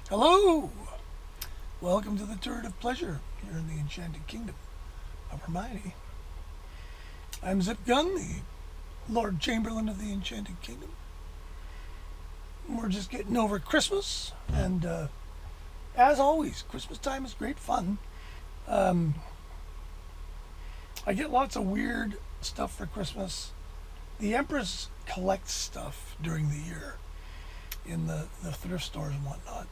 Hello! Welcome to the Turret of Pleasure here in the Enchanted Kingdom of Hermione. I'm Zip Gun, the Lord Chamberlain of the Enchanted Kingdom. We're just getting over Christmas, and as always, Christmas time is great fun. I get lots of weird stuff for Christmas. The Empress collects stuff during the year in the thrift stores and whatnot.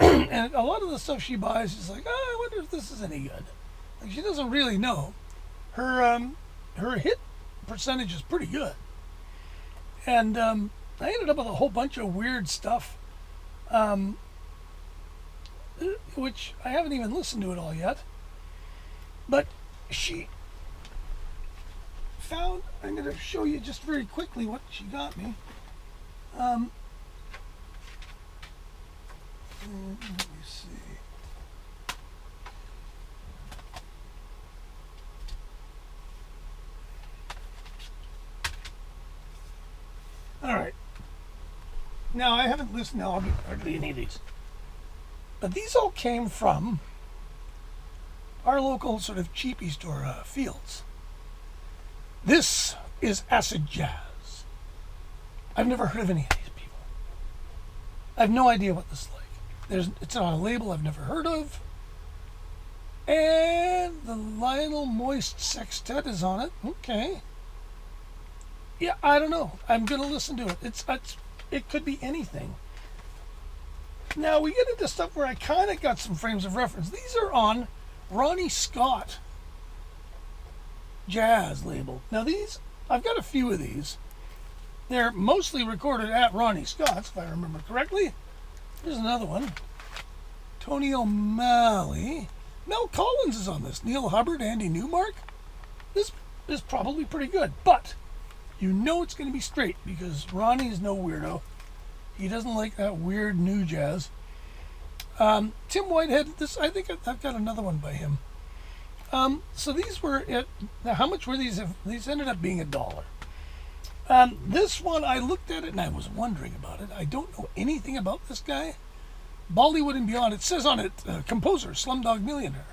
And a lot of the stuff she buys is like, I wonder if this is any good. Like, she doesn't really know. Her hit percentage is pretty good. And I ended up with a whole bunch of weird stuff, which I haven't even listened to it all yet. But she found, I'm going to show you just very quickly what she got me. Let me see. All right. Now, I haven't listened to hardly any of these. But these all came from our local sort of cheapie store, Fields. This is acid jazz. I've never heard of any of these people. I have no idea what this is like. It's on a label I've never heard of. And the Lionel Moist Sextet is on it. Okay. Yeah, I don't know. I'm going to listen to it. It could be anything. Now, we get into stuff where I kind of got some frames of reference. These are on Ronnie Scott Jazz label. Now, I've got a few of these. They're mostly recorded at Ronnie Scott's, if I remember correctly. Here's another one. Tony O'Malley. Mel Collins is on this. Neil Hubbard, Andy Newmark. This is probably pretty good, but you know it's going to be straight because Ronnie is no weirdo. He doesn't like that weird new jazz. Tim Whitehead, I think I've got another one by him. So these were now how much were these? These ended up being $1. This one, I looked at it and I was wondering about it. I don't know anything about this guy. Bollywood and Beyond, it says on it, composer, Slumdog Millionaire.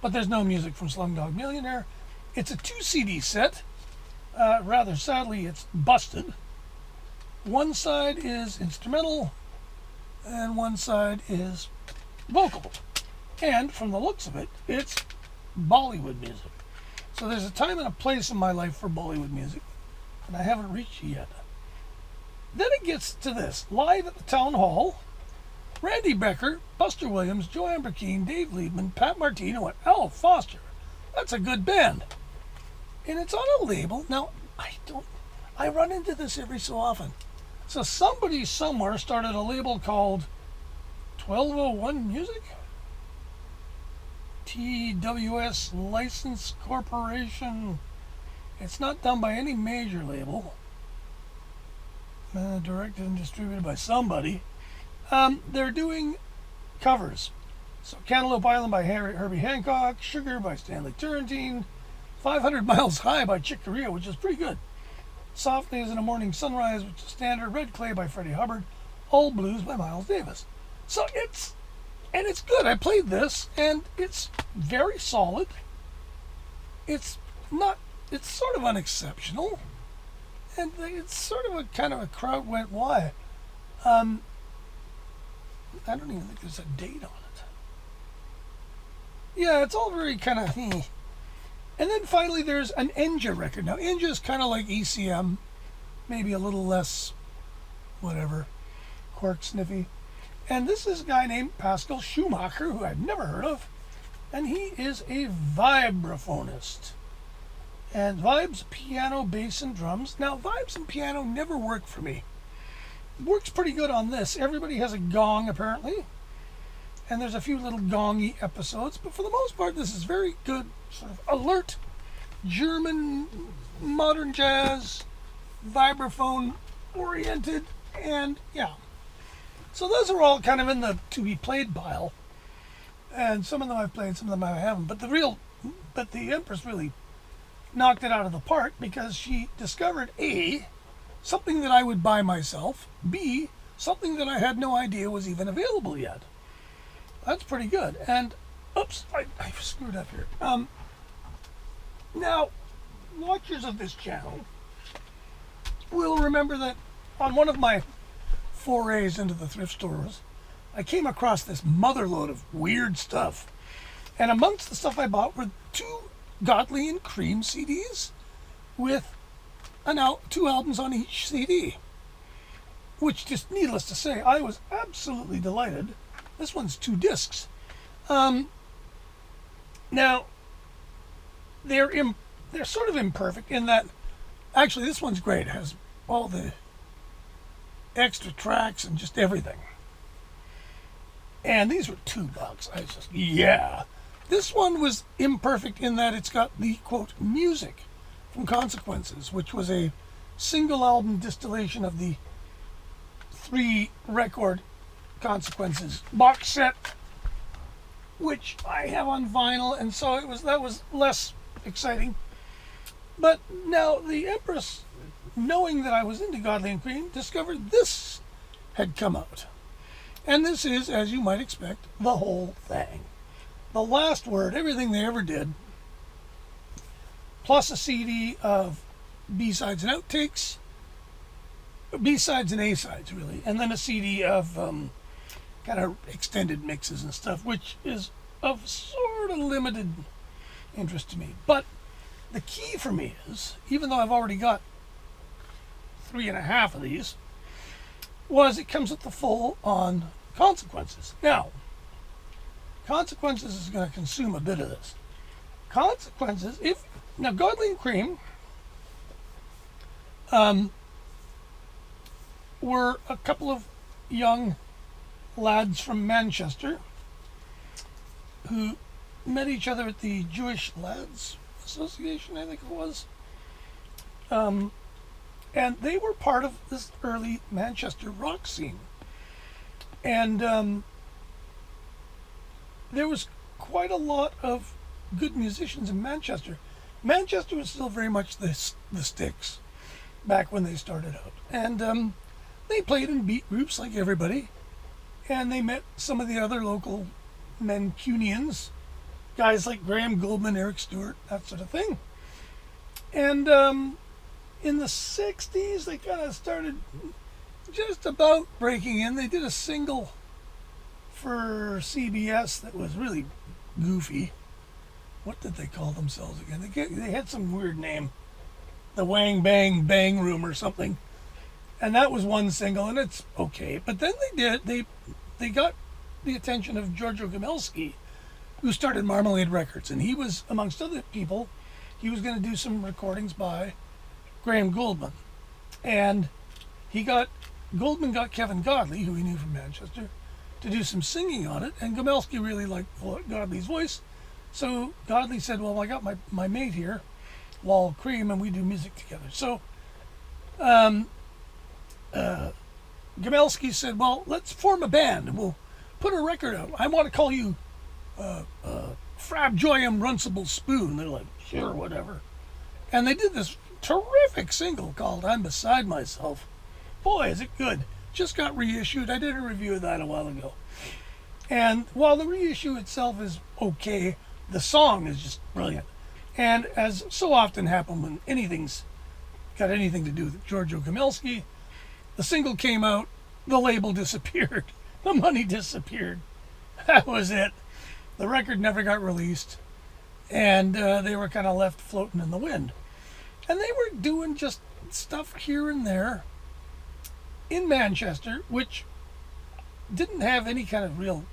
But there's no music from Slumdog Millionaire. It's a 2 CD set. Rather sadly, it's busted. One side is instrumental, and one side is vocal. And from the looks of it, it's Bollywood music. So there's a time and a place in my life for Bollywood music, and I haven't reached it yet. Then it gets to this. Live at the Town Hall, Randy Becker, Buster Williams, Joanne Burkeen, Dave Liebman, Pat Martino, and Al Foster. That's a good band. And it's on a label. Now, I run into this every so often. So somebody somewhere started a label called 1201 Music? TWS License Corporation. It's not done by any major label. Directed and distributed by somebody. They're doing covers. So Cantaloupe Island by Herbie Hancock, Sugar by Stanley Turrentine, 500 Miles High by Chick Corea, which is pretty good. Softly as in a Morning Sunrise, which is standard. Red Clay by Freddie Hubbard. All Blues by Miles Davis. So it's good. I played this, and it's very solid. It's sort of unexceptional. And it's sort of a kind of a crowd went, why? I don't even think there's a date on it. Yeah, it's all very kind of, And then finally there's an Enja record. Now Enja is kind of like ECM, maybe a little less, whatever, cork sniffy. And this is a guy named Pascal Schumacher, who I've never heard of. And he is a vibraphonist. And vibes, piano, bass, and drums. Now vibes and piano never work for me. Works pretty good on this. Everybody has a gong apparently. And there's a few little gongy episodes, but for the most part, this is very good, sort of alert, German, modern jazz, vibraphone oriented, and yeah. So those are all kind of in the to be played pile. And some of them I've played, some of them I haven't. But the Empress really knocked it out of the park because she discovered A, something that I would buy myself, B, something that I had no idea was even available yet. that's pretty good. And, oops, I screwed up here. Now, watchers of this channel will remember that on one of my forays into the thrift stores, I came across this motherload of weird stuff. And amongst the stuff I bought were 2 Godley and Creme CDs with 2 albums on each CD. Which, just needless to say, I was absolutely delighted. This one's 2 discs. Now, they're sort of imperfect in that, actually this one's great. It has all the extra tracks and just everything. And these were $2. I was just, yeah. This one was imperfect in that it's got the, quote, music from Consequences, which was a single album distillation of the 3-record Consequences box set, which I have on vinyl, and so that was less exciting. But now the Empress, knowing that I was into Godley and Creme, discovered this had come out. And this is, as you might expect, the whole thing. The last word, everything they ever did, plus a CD of B-sides and outtakes, B-sides and A-sides, really, and then a CD of kind of extended mixes and stuff, which is of sort of limited interest to me. But the key for me is, even though I've already got 3.5 of these, was it comes with the full-on Consequences. Now, Consequences is going to consume a bit of this. Consequences, now Godley and Creme were a couple of young lads from Manchester who met each other at the Jewish Lads Association, I think it was. And they were part of this early Manchester rock scene. And there was quite a lot of good musicians in Manchester. Manchester was still very much the Sticks back when they started out. And they played in beat groups like everybody. And they met some of the other local Mancunians, guys like Graham Gouldman, Eric Stewart, that sort of thing. And in the 60s, they kind of started just about breaking in. They did a single for CBS that was really goofy. What did they call themselves again? They had some weird name. The Wang Bang Bang Room or something. And that was one single, and it's okay. But then they got the attention of Giorgio Gomelsky, who started Marmalade Records. And he was, amongst other people, he was going to do some recordings by Graham Gouldman. And Gouldman got Kevin Godley, who he knew from Manchester, to do some singing on it. And Gomelsky really liked Godley's voice. So Godley said, well, I got my mate here, Wal Creme, and we do music together. So Gomelsky said, well, let's form a band and we'll put a record out. I want to call you Frab Joyum Runcible Spoon. They're like, sure, whatever. And they did this terrific single called I'm Beside Myself. Boy, is it good. Just got reissued. I did a review of that a while ago. And while the reissue itself is okay, the song is just brilliant. And as so often happens when anything's got anything to do with Giorgio Gomelsky, the single came out, the label disappeared, the money disappeared. That was it. The record never got released, and they were kind of left floating in the wind. And they were doing just stuff here and there in Manchester, which didn't have any kind of real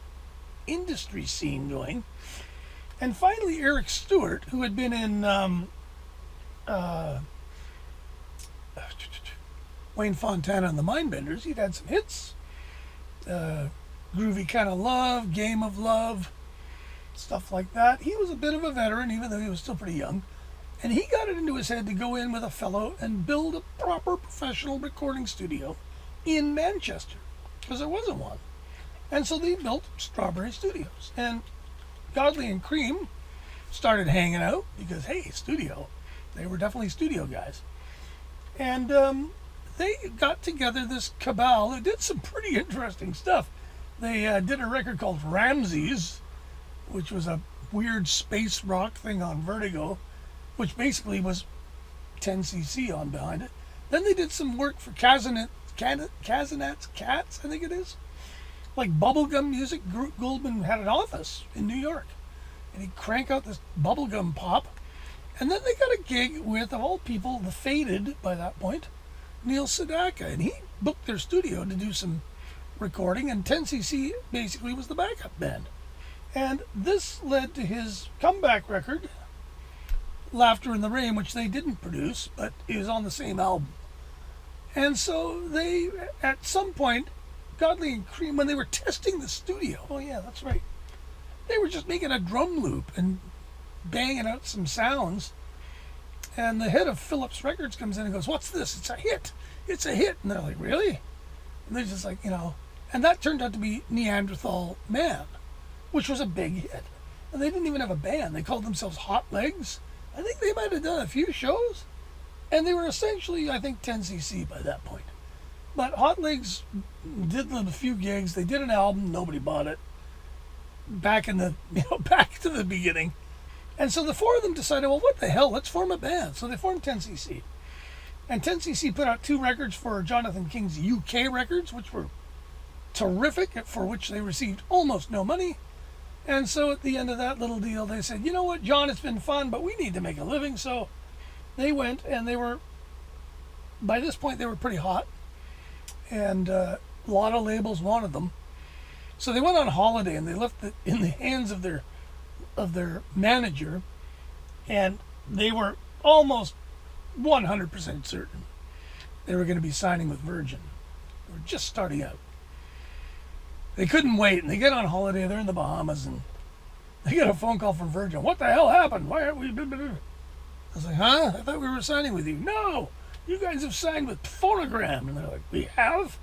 industry scene going. And finally, Eric Stewart, who had been in Wayne Fontana and the Mindbenders, he'd had some hits. Groovy Kind of Love, Game of Love, stuff like that. He was a bit of a veteran, even though he was still pretty young. And he got it into his head to go in with a fellow and build a proper professional recording studio in Manchester, because there wasn't one. And so they built Strawberry Studios. And Godley and Creme started hanging out because, hey, studio. They were definitely studio guys. And they got together this cabal who did some pretty interesting stuff. They did a record called Ramses, which was a weird space rock thing on Vertigo, which basically was 10cc on behind it. Then they did some work for Kazanat's Cats, I think it is. Like bubblegum music. Goldman had an office in New York, and he'd crank out this bubblegum pop. And then they got a gig with, of all people, the Faded, by that point, Neil Sedaka, and he booked their studio to do some recording, and 10cc basically was the backup band. And this led to his comeback record, Laughter in the Rain, which they didn't produce, but it was on the same album. And so they, at some point, Godley and Creme, when they were testing the studio, oh yeah, that's right, they were just making a drum loop and banging out some sounds. And the head of Philips Records comes in and goes, "What's this? It's a hit. It's a hit." And they're like, "Really?" And they're just like, and that turned out to be Neanderthal Man, which was a big hit. And they didn't even have a band. They called themselves Hot Legs. I think they might have done a few shows. And they were essentially, I think, 10cc by that point. But Hot Legs did a few gigs. They did an album. Nobody bought it. Back to the beginning. And so the four of them decided, well, what the hell? Let's form a band. So they formed 10cc. And 10cc put out 2 records for Jonathan King's UK Records, which were terrific, for which they received almost no money. And so at the end of that little deal, they said, you know what, John, it's been fun, but we need to make a living. So they went, and by this point, they were pretty hot. And a lot of labels wanted them. So they went on holiday, and they left it in the hands of their manager, and they were almost 100% certain they were going to be signing with Virgin. They were just starting out. They couldn't wait, and they get on holiday. They're in the Bahamas, and they get a phone call from Virgin. "What the hell happened? Why aren't we?" I was like, "Huh? I thought we were signing with you." "No, you guys have signed with Phonogram." And they're like, "We have?"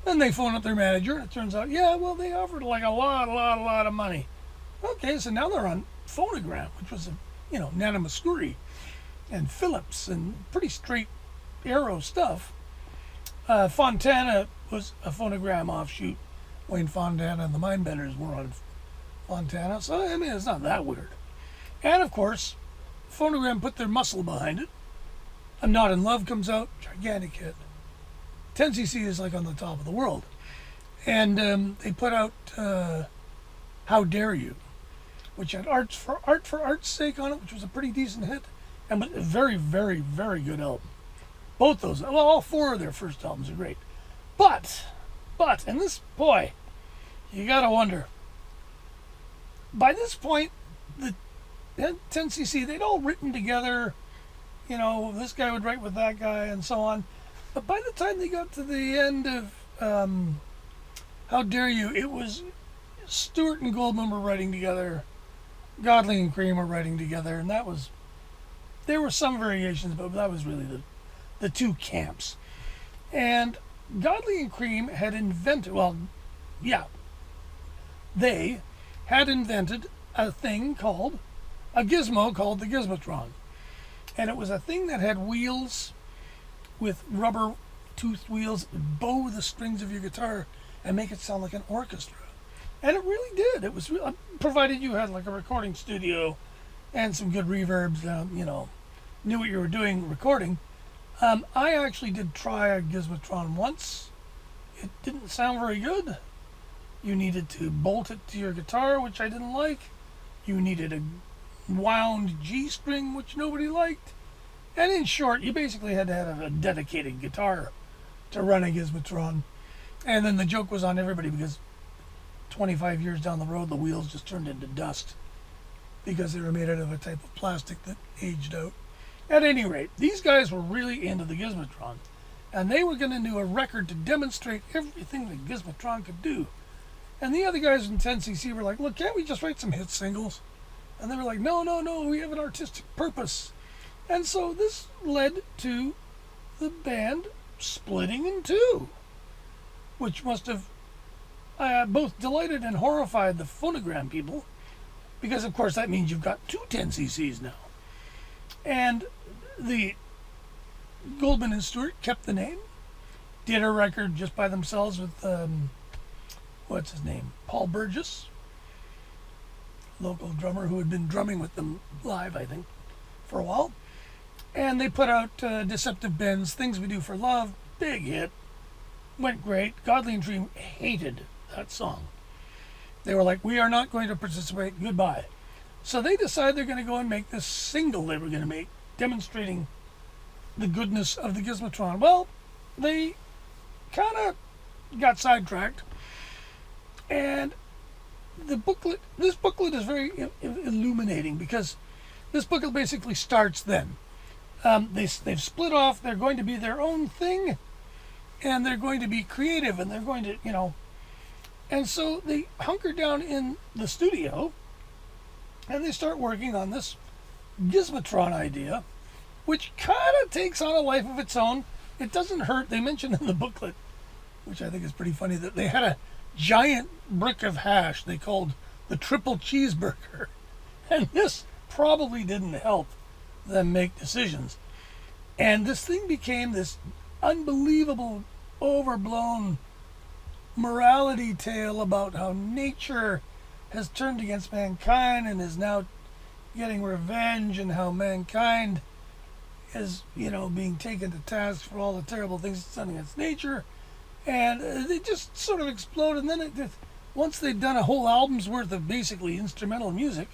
Then they phone up their manager, and it turns out, yeah, well, they offered like a lot of money. Okay, so now they're on Phonogram, which was, Nana Muscuri and Philips and pretty straight arrow stuff. Fontana was a Phonogram offshoot. Wayne Fontana and the Mindbenders were on Fontana, so I mean, it's not that weird. And of course, Phonogram put their muscle behind it. I'm Not in Love comes out, gigantic hit. 10cc is like on the top of the world. And they put out How Dare You, which had Art for Art's Sake on it, which was a pretty decent hit, and a very, very, very good album. Both those, well, all 4 of their first albums are great. But, and this, boy, you gotta wonder. By this point, the 10cc, they'd all written together, this guy would write with that guy and so on. But by the time they got to the end of How Dare You, it was Stewart and Goldman were writing together, Godley and Creme were writing together, and there were some variations, but that was really the 2 camps. And Godley and Creme had invented, they had invented a thing called, a gizmo called the Gizmotron. And it was a thing that had wheels with rubber toothed wheels, bow the strings of your guitar and make it sound like an orchestra. And it really did. It was, provided you had like a recording studio and some good reverbs, knew what you were doing recording. I actually did try a Gizmotron once. It didn't sound very good. You needed to bolt it to your guitar, which I didn't like. You needed a wound G string, which nobody liked. And in short, you basically had to have a dedicated guitar to run a Gizmotron. And then the joke was on everybody because 25 years down the road, the wheels just turned into dust because they were made out of a type of plastic that aged out. At any rate, these guys were really into the Gizmotron, and they were going to do a record to demonstrate everything the Gizmotron could do. And the other guys in 10cc were like, look, can't we just write some hit singles? And they were like, no, we have an artistic purpose. And so this led to the band splitting in 2, which must have both delighted and horrified the Phonogram people, because of course that means you've got 2 10cc's now. And the Goldman and Stewart kept the name, did a record just by themselves with what's his name? Paul Burgess, local drummer who had been drumming with them live, I think, for a while. And they put out Deceptive Bends, Things We Do for Love, big hit, went great. Godley and Creme hated that song. They were like, we are not going to participate, goodbye. So they decided they're going to go and make this single they were going to make, demonstrating the goodness of the Gizmotron. Well, they kind of got sidetracked, and this booklet is very illuminating, because this booklet basically starts then. They've split off, they're going to be their own thing, and they're going to be creative, and they're going to, and so they hunker down in the studio, and they start working on this Gizmotron idea, which kind of takes on a life of its own. It doesn't hurt. They mentioned in the booklet, which I think is pretty funny, that they had a giant brick of hash they called the triple cheeseburger. And this probably didn't help them make decisions. And this thing became this unbelievable, overblown morality tale about how nature has turned against mankind and is now getting revenge, and how mankind is, being taken to task for all the terrible things it's done against nature. And they just sort of explode. And then once they'd done a whole album's worth of basically instrumental music,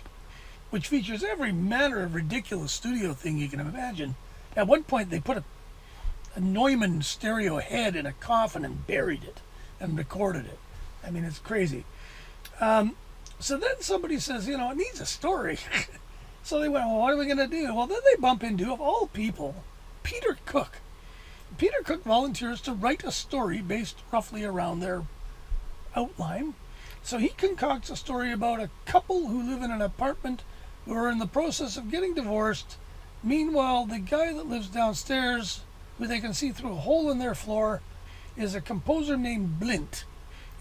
which features every manner of ridiculous studio thing you can imagine. At one point, they put a Neumann stereo head in a coffin and buried it and recorded it. I mean, it's crazy. So then somebody says, it needs a story. So they went, well, what are we going to do? Well, then they bump into, of all people, Peter Cook. Peter Cook volunteers to write a story based roughly around their outline. So he concocts a story about a couple who live in an apartment who are in the process of getting divorced. Meanwhile, the guy that lives downstairs, who they can see through a hole in their floor, is a composer named Blint.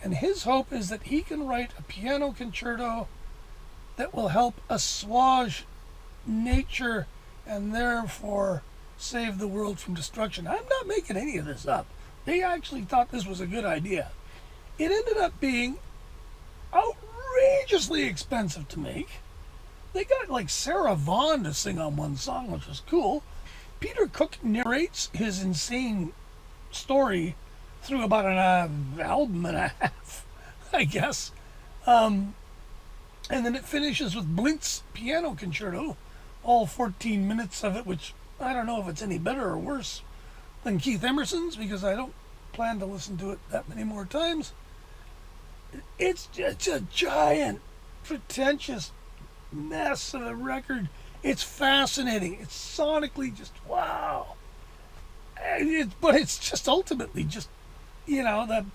And his hope is that he can write a piano concerto that will help assuage nature and therefore save the world from destruction. I'm not making any of this up. They actually thought this was a good idea. It ended up being outrageously expensive to make. They got like Sarah Vaughan to sing on one song, which was cool. Peter Cook narrates his insane story through about an album and a half, I guess. And then it finishes with Blint's piano concerto, all 14 minutes of it, which I don't know if it's any better or worse than Keith Emerson's, because I don't plan to listen to it that many more times. It's just a giant, pretentious mess of a record. It's fascinating. It's sonically just wow. But it's just ultimately just, the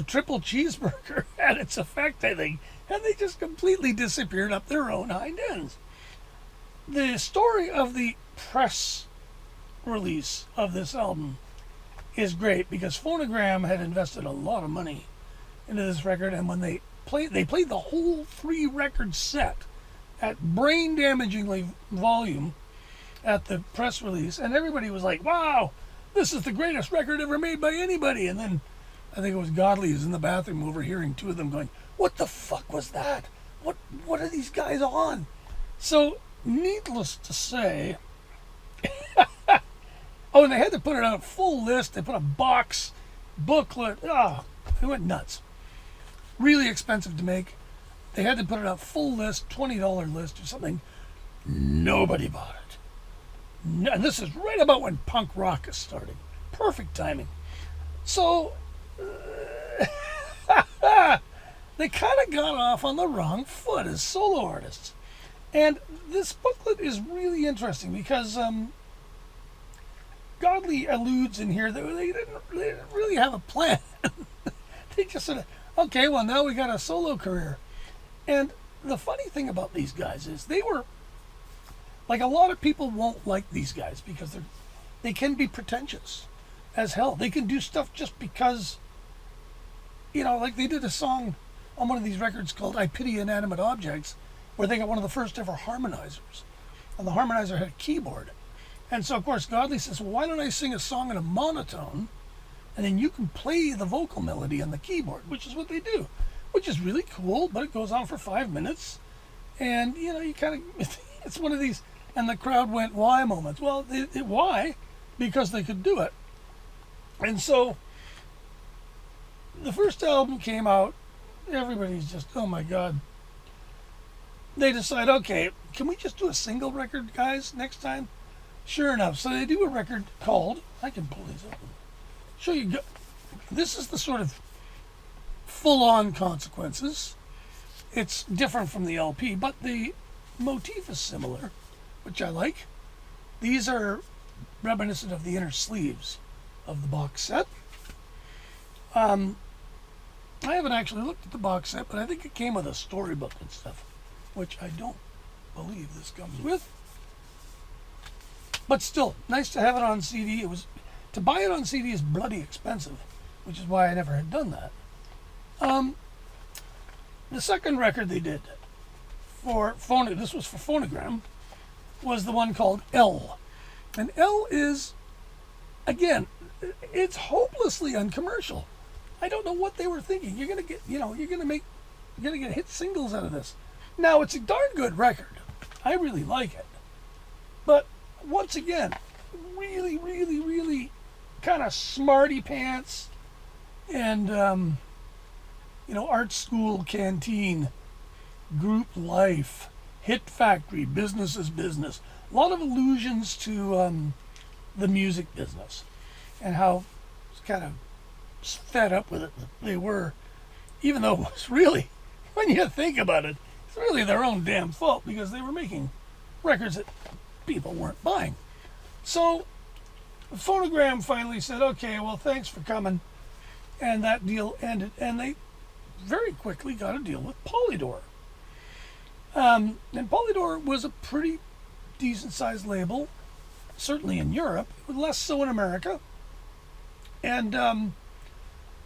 triple cheeseburger had its effect, I think, and they just completely disappeared up their own hind ends. The story of the press release of this album is great, because Phonogram had invested a lot of money into this record, and when they played the whole 3-record set at brain-damagingly volume at the press release, and everybody was like, wow, this is the greatest record ever made by anybody. And then I think it was Godley who's in the bathroom overhearing two of them going, what the fuck was that? What are these guys on? So, needless to say, oh, and they had to put it out full list. They put a box, booklet. Oh, it went nuts. Really expensive to make. They had to put it out full list, $20 list or something. Nobody bought it. No, and this is right about when punk rock is starting. Perfect timing. So, they kind of got off on the wrong foot as solo artists. And this booklet is really interesting because Godley alludes in here that they didn't really have a plan. They just sort of, okay, well, now we got a solo career. And the funny thing about these guys is they were, like, a lot of people won't like these guys because they can be pretentious as hell. They can do stuff just because, like they did a song on one of these records called I Pity Inanimate Objects, where they got one of the first ever harmonizers. And the harmonizer had a keyboard. And so, of course, Godley says, well, why don't I sing a song in a monotone and then you can play the vocal melody on the keyboard, which is what they do, which is really cool. But it goes on for 5 minutes, and you kind of it's one of these. And the crowd went, "Why?" moments. Well, why? Because they could do it. And so the first album came out. Everybody's just, oh my God. They decide, okay, can we just do a single record, guys, next time? Sure enough. So they do a record called, I can pull these up and show you. This is the sort of full-on Consequences. It's different from the LP, but the motif is similar, which I like. These are reminiscent of the inner sleeves of the box set. I haven't actually looked at the box set, but I think it came with a storybook and stuff, which I don't believe this comes with. But still, nice to have it on CD. To buy it on CD is bloody expensive, which is why I never had done that. The second record they did this was for Phonogram, was the one called L. And L is, again, it's hopelessly uncommercial. I don't know what they were thinking. You're gonna get hit singles out of this. Now, it's a darn good record. I really like it. But once again, really, really, really kind of smarty pants and art school canteen, group life, hit factory, business is business. A lot of allusions to the music business and how kind of fed up with it they were, even though it was really, when you think about it, it's really their own damn fault because they were making records that people weren't buying. So Phonogram finally said, okay, well, thanks for coming, and that deal ended, and they very quickly got a deal with Polydor. And Polydor was a pretty decent sized label, certainly in Europe, but less so in America. And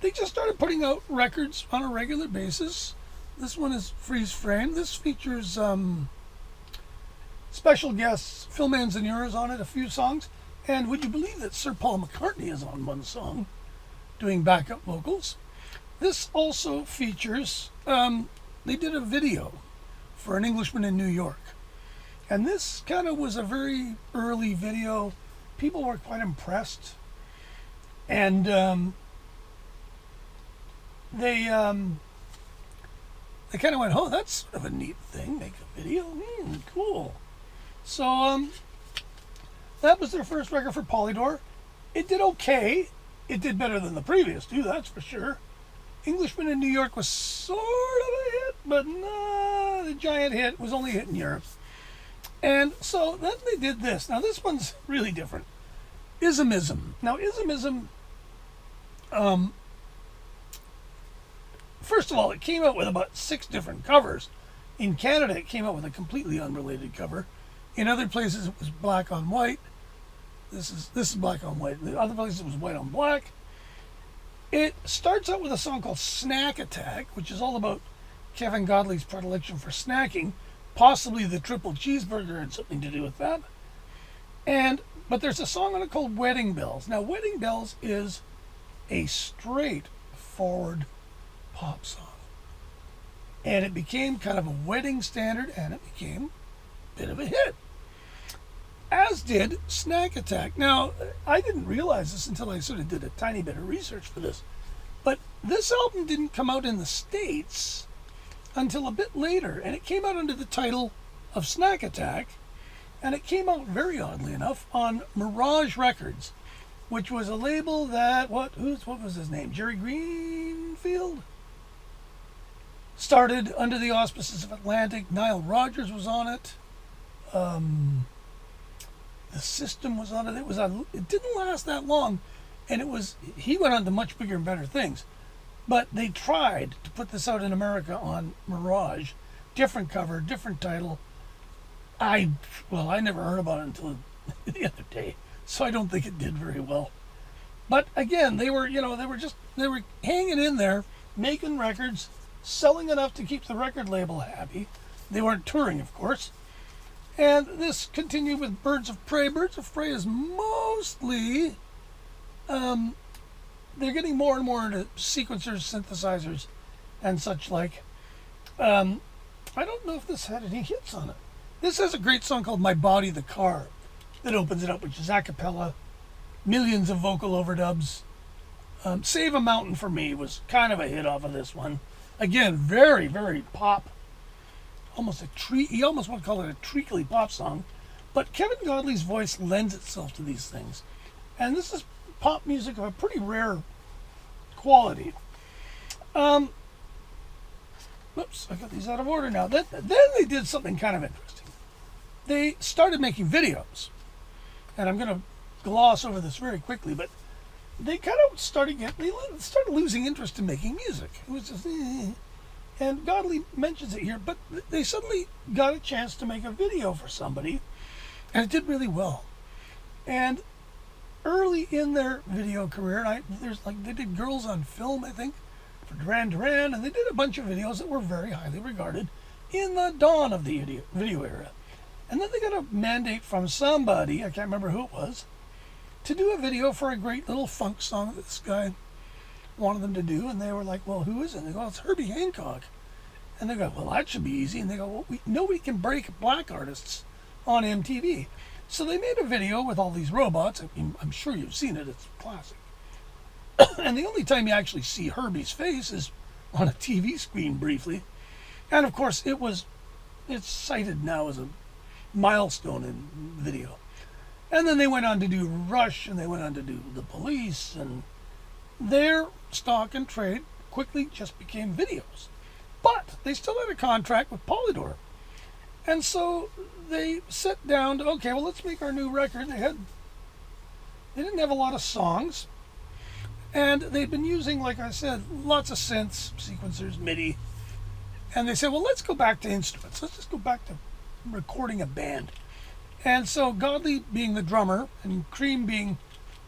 they just started putting out records on a regular basis. This one is freeze frame. This features special guests. Phil Manzanera's on it, a few songs. And would you believe that Sir Paul McCartney is on one song doing backup vocals? This also features, they did a video for An Englishman in New York. And this kind of was a very early video. People were quite impressed. And they kind of went, oh, that's sort of a neat thing, make a video, cool. So that was their first record for Polydor. It did okay. It did better than the previous two, that's for sure. Englishman in New York was sort of a hit, but no, the giant hit was only a hit in Europe. And so then they did this. Now this one's really different. Ismism. Now Ismism, first of all, it came out with about 6 different covers. In Canada, it came out with a completely unrelated cover. In other places, it was black on white. This is black on white. In other places, it was white on black. It starts out with a song called Snack Attack, which is all about Kevin Godley's predilection for snacking. Possibly the triple cheeseburger had something to do with that. But there's a song on it called Wedding Bells. Now, Wedding Bells is a straightforward pop song. And it became kind of a wedding standard, and it became a bit of a hit. As did Snack Attack. Now, I didn't realize this until I sort of did a tiny bit of research for this. But this album didn't come out in the States until a bit later, and it came out under the title of Snack Attack, and it came out, very oddly enough, on Mirage Records, which was a label that, what was his name? Jerry Greenfield? Started under the auspices of Atlantic. Nile Rodgers was on it. The System was on it. It didn't last that long, and he went on to much bigger and better things. But they tried to put this out in America on Mirage. Different cover, different title. I never heard about it until the other day, so I don't think it did very well. But again, they were hanging in there, making records, selling enough to keep the record label happy. They weren't touring, of course. And this continued with Birds of Prey. Birds of Prey is mostly they're getting more and more into sequencers, synthesizers, and such like. I don't know if this had any hits on it. This has a great song called My Body the Car that opens it up, which is a cappella, millions of vocal overdubs. Save a Mountain for Me was kind of a hit off of this one. Again, very, very pop. Almost you almost want to call it a treacly pop song. But Kevin Godley's voice lends itself to these things. And this is pop music of a pretty rare quality. Whoops, I got these out of order now. Then they did something kind of interesting. They started making videos. And I'm going to gloss over this very quickly, but they kind of started losing interest in making music. It was just, and Godley mentions it here, but they suddenly got a chance to make a video for somebody, and it did really well. And early in their video career, they did Girls on Film, I think, for Duran Duran, and they did a bunch of videos that were very highly regarded in the dawn of the video era. And then they got a mandate from somebody, I can't remember who it was, to do a video for a great little funk song that this guy wanted them to do. And they were like, well, who is it? And they go, well, it's Herbie Hancock. And they go, well, that should be easy. And they go, well, nobody can break black artists on MTV. So they made a video with all these robots. I mean, I'm sure you've seen it. It's classic. And the only time you actually see Herbie's face is on a TV screen briefly. And of course, it's cited now as a milestone in video. And then they went on to do Rush, and they went on to do The Police, and their stock and trade quickly just became videos. But they still had a contract with Polydor. And so they sat down to, okay, well, let's make our new record. They didn't have a lot of songs, and they'd been using, like I said, lots of synths, sequencers, MIDI. And they said, well, let's go back to instruments. Let's just go back to recording a band. And so Godley being the drummer and Creme being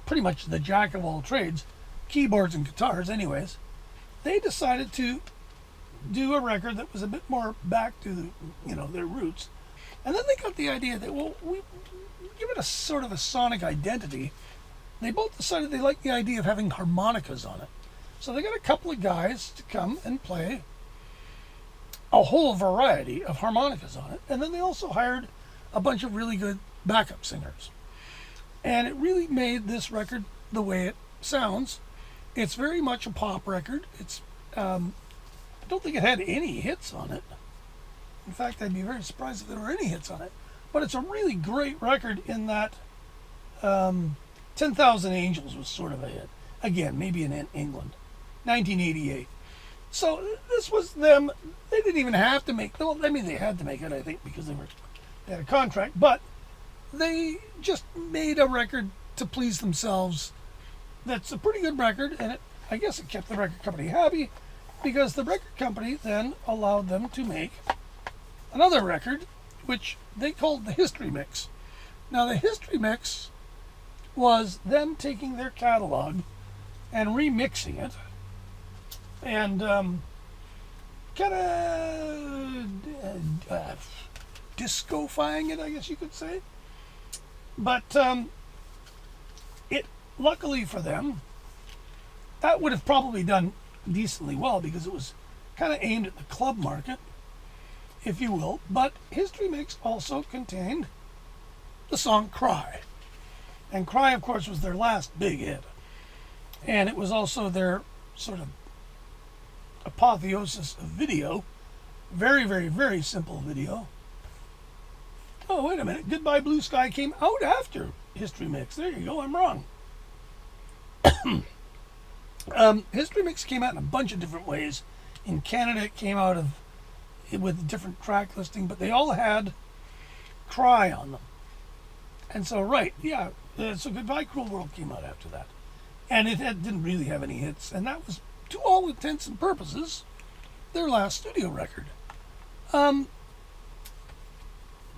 pretty much the jack of all trades, keyboards and guitars anyways, they decided to do a record that was a bit more back to their roots. And then they got the idea that, well, we give it a sort of a sonic identity. They both decided they liked the idea of having harmonicas on it. So they got a couple of guys to come and play a whole variety of harmonicas on it. And then they also hired a bunch of really good backup singers. And it really made this record the way it sounds. It's very much a pop record. I don't think it had any hits on it. In fact, I'd be very surprised if there were any hits on it. But it's a really great record in that 10,000 Angels was sort of a hit. Again, maybe in England. 1988. So this was them. They didn't even have to make, well, I mean, they had to make it, I think, because they had a contract, but they just made a record to please themselves. That's a pretty good record, and I guess it kept the record company happy, because the record company then allowed them to make another record, which they called the History Mix. Now, the History Mix was them taking their catalog and remixing it, and kind of disco-fying it, I guess you could say. But it, luckily for them, that would have probably done decently well because it was kind of aimed at the club market, if you will. But History Mix also contained the song Cry. And Cry, of course, was their last big hit. And it was also their sort of apotheosis of video. Very, very, very simple video. Oh, wait a minute. Goodbye Blue Sky came out after History Mix. There you go. I'm wrong. History Mix came out in a bunch of different ways. In Canada, it came out with a different track listing, but they all had Cry on them. And so, right, yeah. So Goodbye Cruel World came out after that. And it didn't really have any hits. And that was, to all intents and purposes, their last studio record.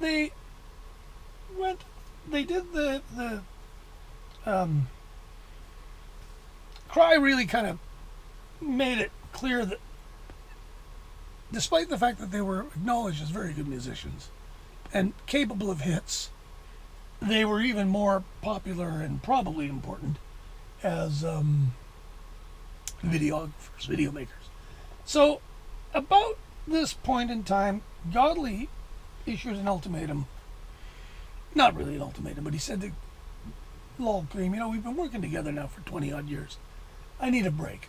They did the Cry really kind of made it clear that despite the fact that they were acknowledged as very good musicians and capable of hits, they were even more popular and probably important as videographers, video makers. So, about this point in time, Godley issued an ultimatum. Not really an ultimatum, but he said to Lol Creme, we've been working together now for 20 odd years. I need a break.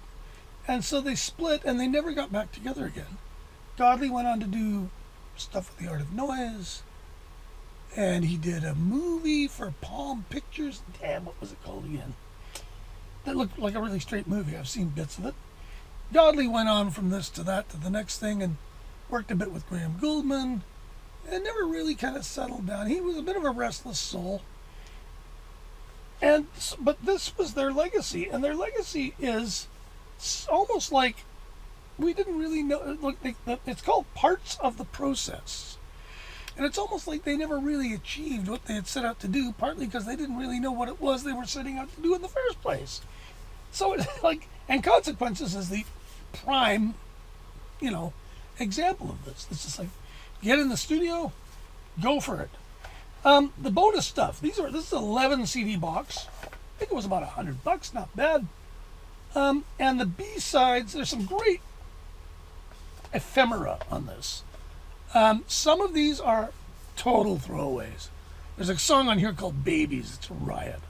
And so they split, and they never got back together again. Godley went on to do stuff with The Art of Noise, and he did a movie for Palm Pictures. Damn, what was it called again? That looked like a really straight movie. I've seen bits of it. Godley went on from this to that to the next thing and worked a bit with Graham Gouldman and never really kind of settled down. He was a bit of a restless soul. But this was their legacy, and their legacy is almost like we didn't really know. Look, it's called Parts of the Process. And it's almost like they never really achieved what they had set out to do, partly because they didn't really know what it was they were setting out to do in the first place. So it's like, and Consequences is the prime, example of this. It's just like, get in the studio, go for it. The bonus stuff, this is an 11 CD box. I think it was about $100, not bad. And the B-sides, there's some great ephemera on this. Some of these are total throwaways. There's a song on here called Babies. It's a riot.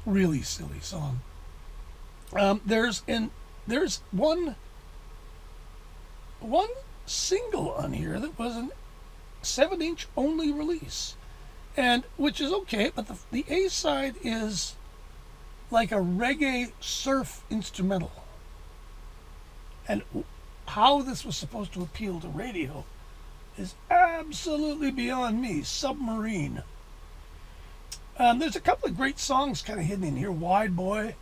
Really silly song. There's one single on here that was a 7-inch only release, and which is okay, but the A side is like a reggae surf instrumental. And how this was supposed to appeal to radio is absolutely beyond me. Submarine. There's a couple of great songs kind of hidden in here. Wide Boy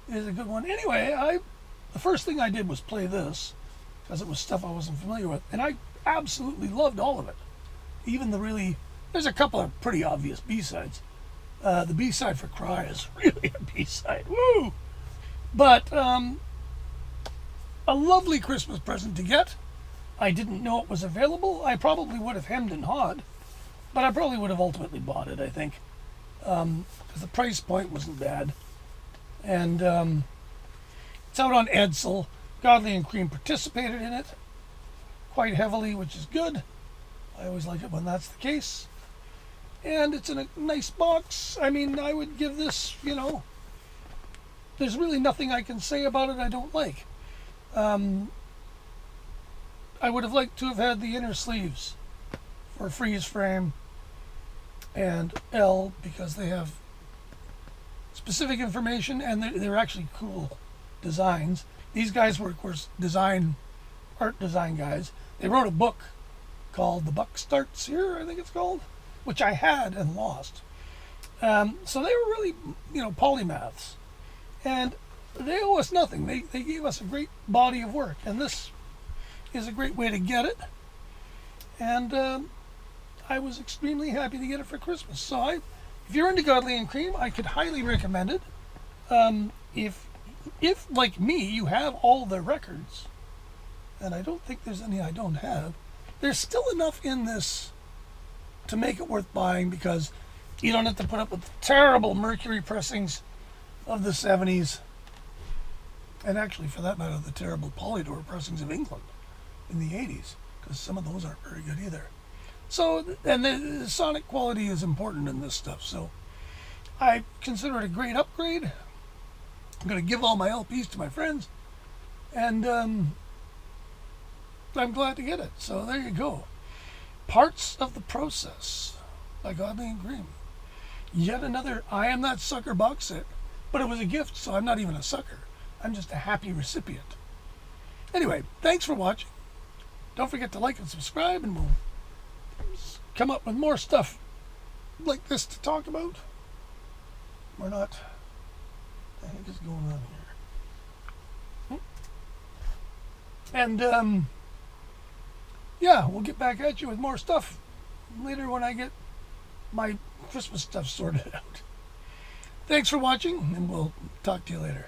is a good one. Anyway, the first thing I did was play this because it was stuff I wasn't familiar with, and I absolutely loved all of it. Even there's a couple of pretty obvious B-sides. The B-side for Cry is really a B-side. Woo! But a lovely Christmas present to get. I didn't know it was available. I probably would have hemmed and hawed, but I probably would have ultimately bought it, I think, because the price point wasn't bad. And it's out on Edsel. Godley and Creme participated in it quite heavily, which is good. I always like it when that's the case. And it's in a nice box. I mean, I would give this, there's really nothing I can say about it I don't like. I would have liked to have had the inner sleeves for Freeze Frame and L, because they have specific information and they're actually cool designs. These guys were, of course, art design guys. They wrote a book called The Buck Starts Here, I think it's called, which I had and lost. So they were really, polymaths. And they owe us nothing. They gave us a great body of work, and this is a great way to get it. And I was extremely happy to get it for Christmas. So if you're into Godley and Creme, I could highly recommend it. If like me, you have all their records, and I don't think there's any I don't have, there's still enough in this to make it worth buying, because you don't have to put up with the terrible Mercury pressings of the 70s, and actually, for that matter, the terrible Polydor pressings of England in the 80s, because some of those aren't very good either. So, and the sonic quality is important in this stuff, so I consider it a great upgrade. I'm going to give all my LPs to my friends, and I'm glad to get it. So there you go. Parts of the Process by Godley and Creme. Yet another I Am That Sucker box set, but it was a gift, so I'm not even a sucker. I'm just a happy recipient. Anyway, thanks for watching. Don't forget to like and subscribe, and we'll come up with more stuff like this to talk about. Or not. What the heck is going on here? And yeah, we'll get back at you with more stuff later when I get my Christmas stuff sorted out. Thanks for watching, and we'll talk to you later.